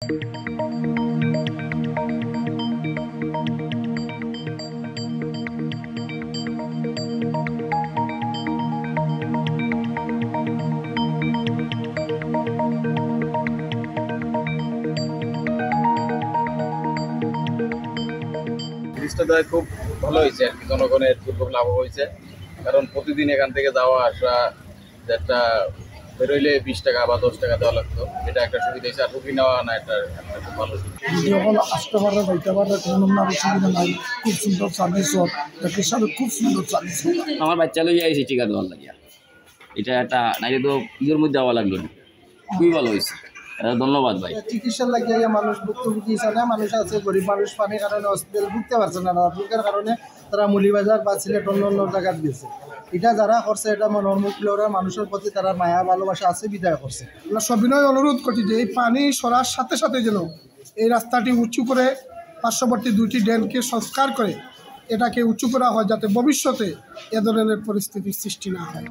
ব্রিজটা খুব ভালো হয়েছে আর কি, জনগণের দুর্ভোগ লাভ হয়েছে। কারণ প্রতিদিন এখান থেকে যাওয়া আসা একটা বেরোইলে 20 টাকা বা 10 টাকা দেওয়া লাগতো, এটা একটা সুবিধা হয়েছে। আর রুগী নেওয়া না, এটা একটা খুব ভালো সুবিধা। যখন আসতে পারে যাইতে পারে কোনো সুবিধা নাই, খুব সুন্দর সার্ভিস হোক, খুব সুন্দর সার্ভিস হোক। আমার বাচ্চা লইয়া আইসি টিকা দেওয়ার লাগিয়া, এটা একটা নাইলে তো ঈদের মধ্যে দেওয়া লাগলো না, খুবই ভালো হয়েছে। ধন্যবাদ ভাই। চিকিৎসার লাগিয়ে মানুষ ভুক্তভোগী হিসাবে মানুষ আছে, গরিব মানুষ পানির কারণে হসপিটাল ঢুকতে পারছে না, ঢুকার কারণে তারা মুলিবাজার বা সিলেট অন্য জায়গায় দিয়েছে। এটা যারা করছে এটা মনোমুখরা মানুষের প্রতি তারা মায়া ভালোবাসা আছে বিদায় করছে। আমরা সবিনয় অনুরোধ করছি যে এই পানি সরার সাথে সাথে যেন এই রাস্তাটি উঁচু করে পার্শ্ববর্তী 2টি ড্রেনকে সংস্কার করে এটাকে উঁচু করা হয়, যাতে ভবিষ্যতে এ ধরনের পরিস্থিতির সৃষ্টি না হয়।